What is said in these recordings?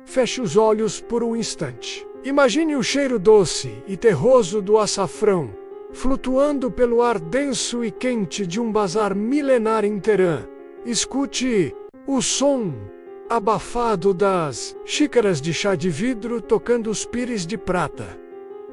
Feche os olhos por um instante. Imagine o cheiro doce e terroso do açafrão, flutuando pelo ar denso e quente de um bazar milenar em Teherã. Escute o som abafado das xícaras de chá de vidro tocando os pires de prata,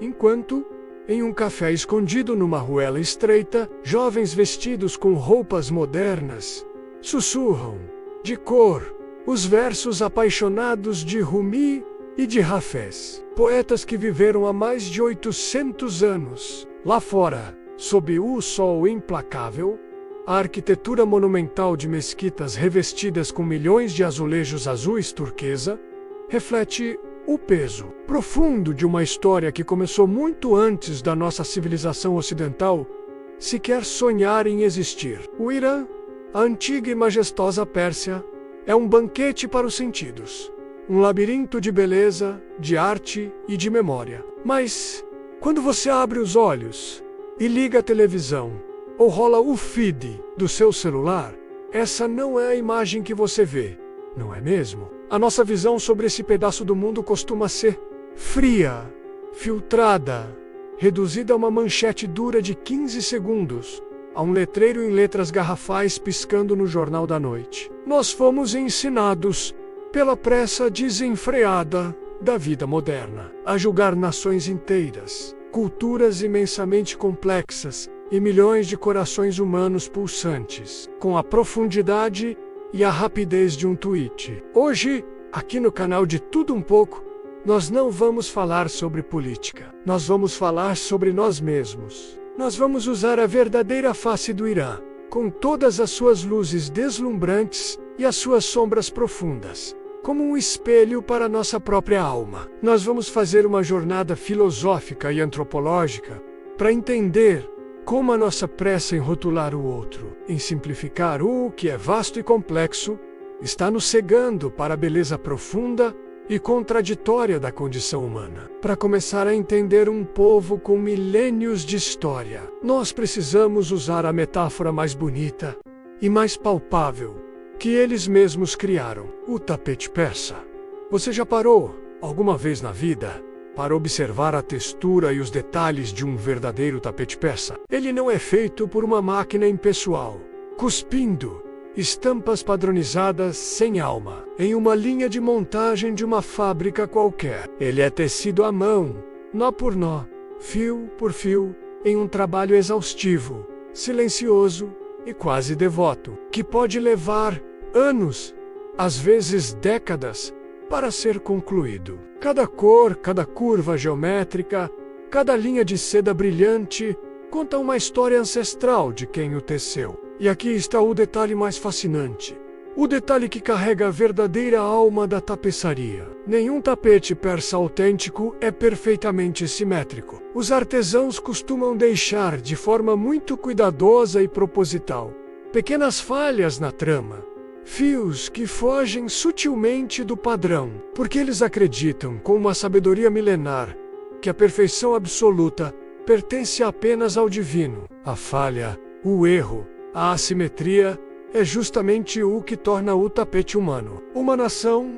enquanto, em um café escondido numa ruela estreita, jovens vestidos com roupas modernas sussurram, de cor, os versos apaixonados de Rumi e de Hafez, poetas que viveram há mais de 800 anos. Lá fora, sob o sol implacável, a arquitetura monumental de mesquitas revestidas com milhões de azulejos azuis turquesa reflete o peso profundo de uma história que começou muito antes da nossa civilização ocidental sequer sonhar em existir. O Irã, a antiga e majestosa Pérsia, é um banquete para os sentidos, um labirinto de beleza, de arte e de memória. Mas, quando você abre os olhos e liga a televisão, ou rola o feed do seu celular, essa não é a imagem que você vê, não é mesmo? A nossa visão sobre esse pedaço do mundo costuma ser fria, filtrada, reduzida a uma manchete dura de 15 segundos, a um letreiro em letras garrafais piscando no jornal da noite. Nós fomos ensinados, pela pressa desenfreada da vida moderna, a julgar nações inteiras, culturas imensamente complexas e milhões de corações humanos pulsantes, com a profundidade e a rapidez de um tweet. Hoje, aqui no canal de Tudo Um Pouco, nós não vamos falar sobre política. Nós vamos falar sobre nós mesmos. Nós vamos usar a verdadeira face do Irã, com todas as suas luzes deslumbrantes e as suas sombras profundas, como um espelho para nossa própria alma. Nós vamos fazer uma jornada filosófica e antropológica para entender como a nossa pressa em rotular o outro, em simplificar o que é vasto e complexo, está nos cegando para a beleza profunda e contraditória da condição humana. Para começar a entender um povo com milênios de história, nós precisamos usar a metáfora mais bonita e mais palpável que eles mesmos criaram: o tapete persa. Você já parou, alguma vez na vida, para observar a textura e os detalhes de um verdadeiro tapete persa? Ele não é feito por uma máquina impessoal, cuspindo estampas padronizadas sem alma, em uma linha de montagem de uma fábrica qualquer. Ele é tecido à mão, nó por nó, fio por fio, em um trabalho exaustivo, silencioso e quase devoto, que pode levar anos, às vezes décadas, para ser concluído. Cada cor, cada curva geométrica, cada linha de seda brilhante conta uma história ancestral de quem o teceu. E aqui está o detalhe mais fascinante. O detalhe que carrega a verdadeira alma da tapeçaria. Nenhum tapete persa autêntico é perfeitamente simétrico. Os artesãos costumam deixar, de forma muito cuidadosa e proposital, pequenas falhas na trama, fios que fogem sutilmente do padrão, porque eles acreditam, com uma sabedoria milenar, que a perfeição absoluta pertence apenas ao divino. A falha, o erro, a assimetria é justamente o que torna o tapete humano. Uma nação,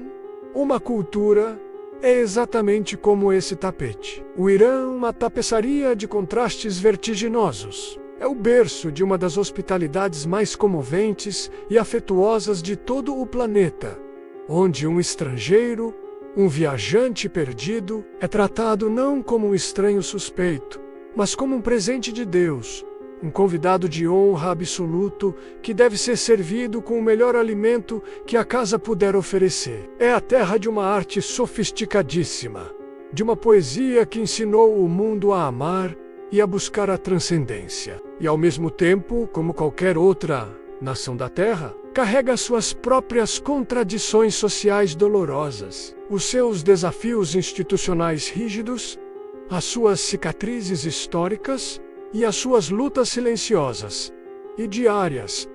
uma cultura, é exatamente como esse tapete. O Irã, uma tapeçaria de contrastes vertiginosos. É o berço de uma das hospitalidades mais comoventes e afetuosas de todo o planeta, onde um estrangeiro, um viajante perdido, é tratado não como um estranho suspeito, mas como um presente de Deus, um convidado de honra absoluto que deve ser servido com o melhor alimento que a casa puder oferecer. É a terra de uma arte sofisticadíssima, de uma poesia que ensinou o mundo a amar e a buscar a transcendência. E ao mesmo tempo, como qualquer outra nação da Terra, carrega suas próprias contradições sociais dolorosas, os seus desafios institucionais rígidos, as suas cicatrizes históricas e as suas lutas silenciosas e diárias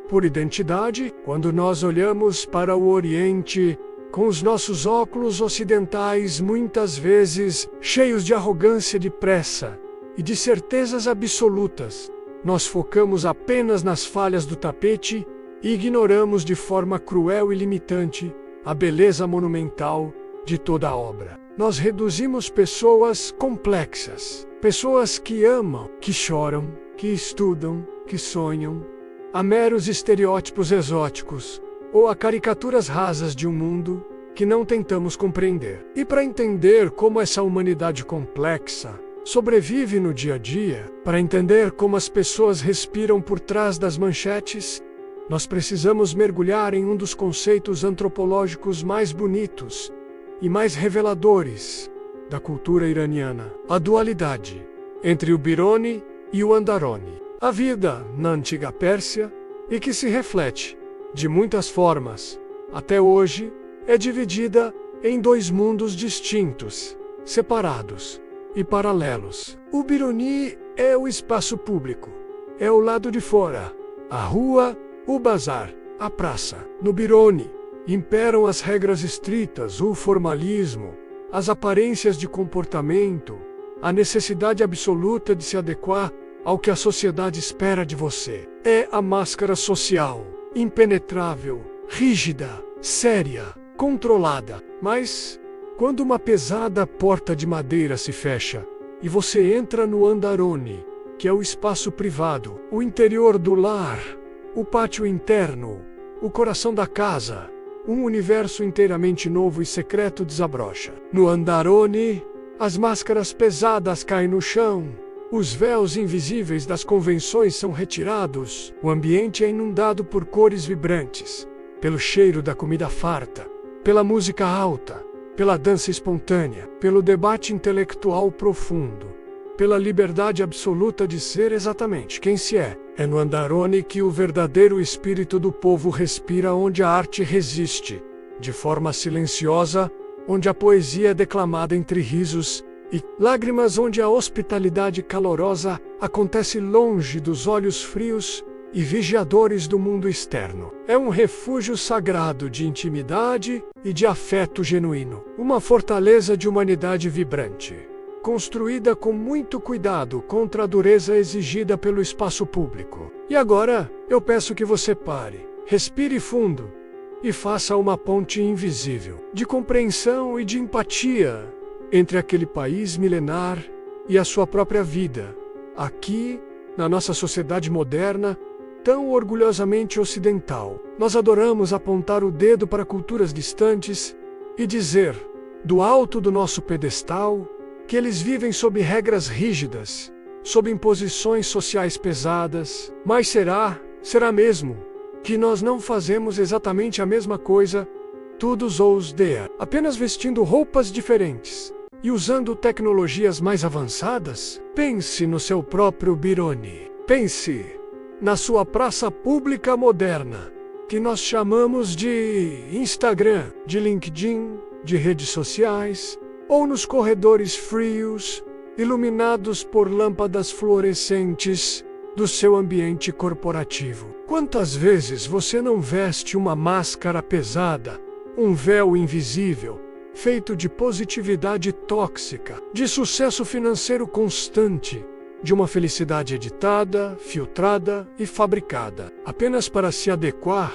por identidade. Quando nós olhamos para o Oriente com os nossos óculos ocidentais, muitas vezes cheios de arrogância, de pressa e de certezas absolutas, nós focamos apenas nas falhas do tapete e ignoramos de forma cruel e limitante a beleza monumental de toda a obra. Nós reduzimos pessoas complexas, pessoas que amam, que choram, que estudam, que sonham, a meros estereótipos exóticos ou a caricaturas rasas de um mundo que não tentamos compreender. E para entender como essa humanidade complexa sobrevive no dia a dia, para entender como as pessoas respiram por trás das manchetes, nós precisamos mergulhar em um dos conceitos antropológicos mais bonitos e mais reveladores da cultura iraniana: a dualidade entre o Biruni e o Andaroni. A vida na antiga Pérsia, e que se reflete de muitas formas até hoje, é dividida em dois mundos distintos, separados e paralelos. O Biruni é o espaço público, é o lado de fora, a rua, o bazar, a praça. No Biruni imperam as regras estritas, o formalismo, as aparências de comportamento, a necessidade absoluta de se adequar ao que a sociedade espera de você. É a máscara social, impenetrável, rígida, séria, controlada. Mas, quando uma pesada porta de madeira se fecha e você entra no Andaroni, que é o espaço privado, o interior do lar, o pátio interno, o coração da casa, um universo inteiramente novo e secreto desabrocha. No Andaroni, as máscaras pesadas caem no chão, os véus invisíveis das convenções são retirados, o ambiente é inundado por cores vibrantes, pelo cheiro da comida farta, pela música alta, pela dança espontânea, pelo debate intelectual profundo, pela liberdade absoluta de ser exatamente quem se é. É no Andaroni que o verdadeiro espírito do povo respira, onde a arte resiste, de forma silenciosa, onde a poesia é declamada entre risos e lágrimas, onde a hospitalidade calorosa acontece longe dos olhos frios e vigiadores do mundo externo. É um refúgio sagrado de intimidade e de afeto genuíno, uma fortaleza de humanidade vibrante, construída com muito cuidado contra a dureza exigida pelo espaço público. E agora, eu peço que você pare, respire fundo e faça uma ponte invisível de compreensão e de empatia entre aquele país milenar e a sua própria vida, aqui, na nossa sociedade moderna, tão orgulhosamente ocidental. Nós adoramos apontar o dedo para culturas distantes e dizer, do alto do nosso pedestal, que eles vivem sob regras rígidas, sob imposições sociais pesadas. Mas será mesmo, que nós não fazemos exatamente a mesma coisa, todos os dias, apenas vestindo roupas diferentes e usando tecnologias mais avançadas? Pense no seu próprio Biruni. Pense na sua praça pública moderna, que nós chamamos de Instagram, de LinkedIn, de redes sociais, ou nos corredores frios, iluminados por lâmpadas fluorescentes do seu ambiente corporativo. Quantas vezes você não veste uma máscara pesada, um véu invisível, feito de positividade tóxica, de sucesso financeiro constante, de uma felicidade editada, filtrada e fabricada, apenas para se adequar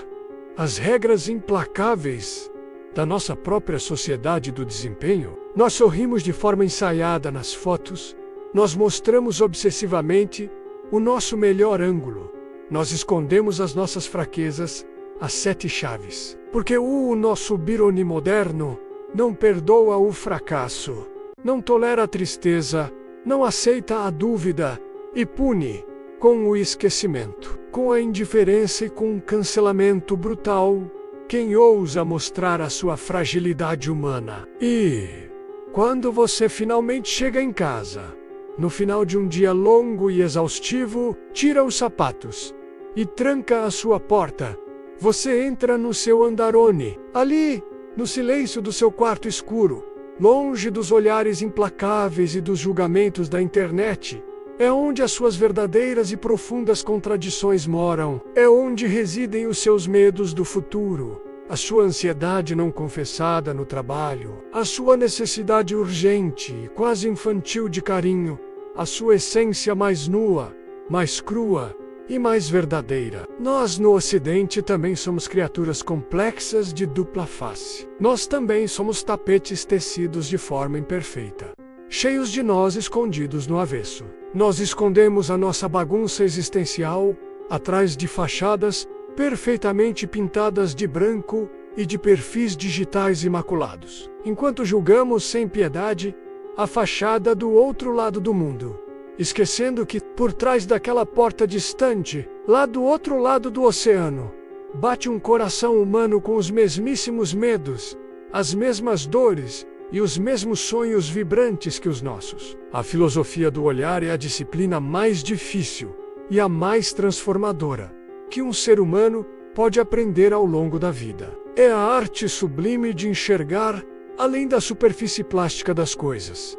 às regras implacáveis da nossa própria sociedade do desempenho? Nós sorrimos de forma ensaiada nas fotos, nós mostramos obsessivamente o nosso melhor ângulo, nós escondemos as nossas fraquezas, as 7 chaves, porque o nosso Biruni moderno não perdoa o fracasso, não tolera a tristeza, não aceita a dúvida e pune com o esquecimento, com a indiferença e com o cancelamento brutal quem ousa mostrar a sua fragilidade humana. E quando você finalmente chega em casa, no final de um dia longo e exaustivo, tira os sapatos e tranca a sua porta, você entra no seu Andaroni, ali, no silêncio do seu quarto escuro, longe dos olhares implacáveis e dos julgamentos da internet. É onde as suas verdadeiras e profundas contradições moram. É onde residem os seus medos do futuro, a sua ansiedade não confessada no trabalho, a sua necessidade urgente e quase infantil de carinho, a sua essência mais nua, mais crua e mais verdadeira. Nós no Ocidente também somos criaturas complexas de dupla face. Nós também somos tapetes tecidos de forma imperfeita, cheios de nós escondidos no avesso. Nós escondemos a nossa bagunça existencial atrás de fachadas perfeitamente pintadas de branco e de perfis digitais imaculados, enquanto julgamos sem piedade a fachada do outro lado do mundo, esquecendo que, por trás daquela porta distante, lá do outro lado do oceano, bate um coração humano com os mesmíssimos medos, as mesmas dores e os mesmos sonhos vibrantes que os nossos. A filosofia do olhar é a disciplina mais difícil e a mais transformadora que um ser humano pode aprender ao longo da vida. É a arte sublime de enxergar além da superfície plástica das coisas,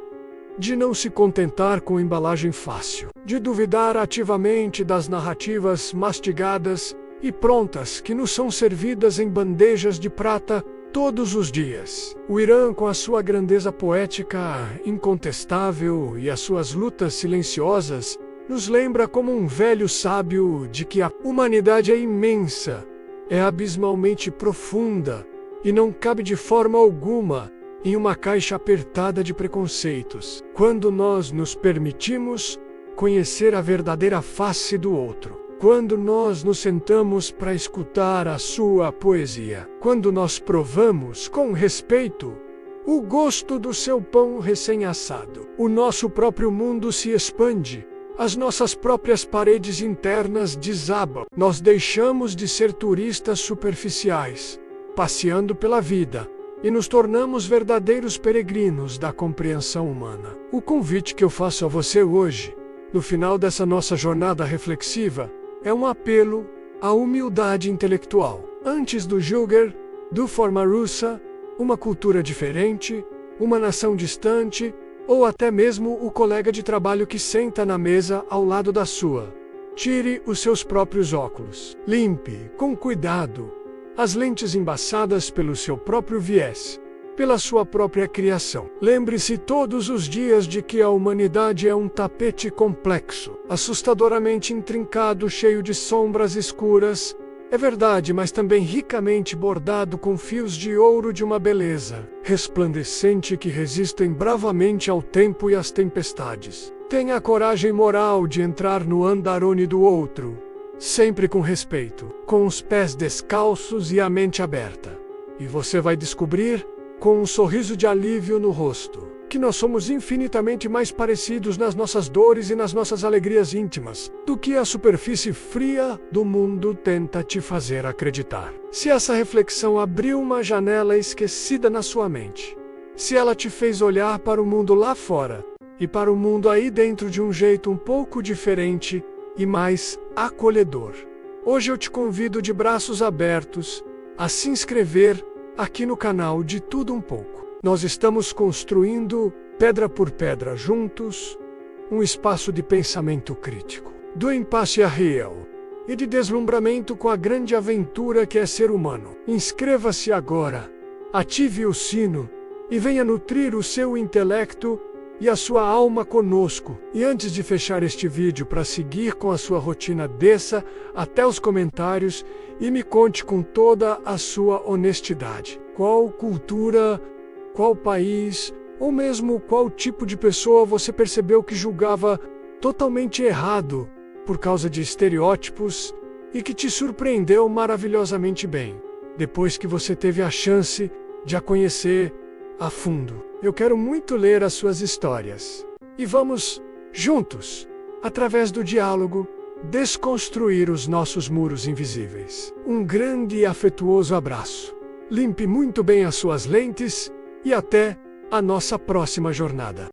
de não se contentar com embalagem fácil, de duvidar ativamente das narrativas mastigadas e prontas que nos são servidas em bandejas de prata todos os dias. O Irã, com a sua grandeza poética incontestável e as suas lutas silenciosas, nos lembra como um velho sábio de que a humanidade é imensa, é abismalmente profunda e não cabe de forma alguma em uma caixa apertada de preconceitos. Quando nós nos permitimos conhecer a verdadeira face do outro, quando nós nos sentamos para escutar a sua poesia, quando nós provamos com respeito o gosto do seu pão recém-assado, o nosso próprio mundo se expande. As nossas próprias paredes internas desabam. Nós deixamos de ser turistas superficiais, passeando pela vida, e nos tornamos verdadeiros peregrinos da compreensão humana. O convite que eu faço a você hoje, no final dessa nossa jornada reflexiva, é um apelo à humildade intelectual. Antes do julgar, do forma russa, uma cultura diferente, uma nação distante, ou até mesmo o colega de trabalho que senta na mesa ao lado da sua. Tire os seus próprios óculos. Limpe, com cuidado, as lentes embaçadas pelo seu próprio viés, pela sua própria criação. Lembre-se todos os dias de que a humanidade é um tapete complexo, assustadoramente intrincado, cheio de sombras escuras. É verdade, mas também ricamente bordado com fios de ouro de uma beleza resplandecente que resistem bravamente ao tempo e às tempestades. Tenha a coragem moral de entrar no andarone do outro, sempre com respeito, com os pés descalços e a mente aberta. E você vai descobrir, com um sorriso de alívio no rosto, que nós somos infinitamente mais parecidos nas nossas dores e nas nossas alegrias íntimas do que a superfície fria do mundo tenta te fazer acreditar. Se essa reflexão abriu uma janela esquecida na sua mente, se ela te fez olhar para o mundo lá fora e para o mundo aí dentro de um jeito um pouco diferente e mais acolhedor, hoje eu te convido de braços abertos a se inscrever aqui no canal de Tudo Um Pouco. Nós estamos construindo, pedra por pedra juntos, um espaço de pensamento crítico, do impasse a real e de deslumbramento com a grande aventura que é ser humano. Inscreva-se agora, ative o sino e venha nutrir o seu intelecto e a sua alma conosco. E antes de fechar este vídeo para seguir com a sua rotina, desça até os comentários e me conte com toda a sua honestidade qual cultura, qual país, ou mesmo qual tipo de pessoa você percebeu que julgava totalmente errado por causa de estereótipos e que te surpreendeu maravilhosamente bem, depois que você teve a chance de a conhecer a fundo. Eu quero muito ler as suas histórias. E vamos, juntos, através do diálogo, desconstruir os nossos muros invisíveis. Um grande e afetuoso abraço. Limpe muito bem as suas lentes e até a nossa próxima jornada.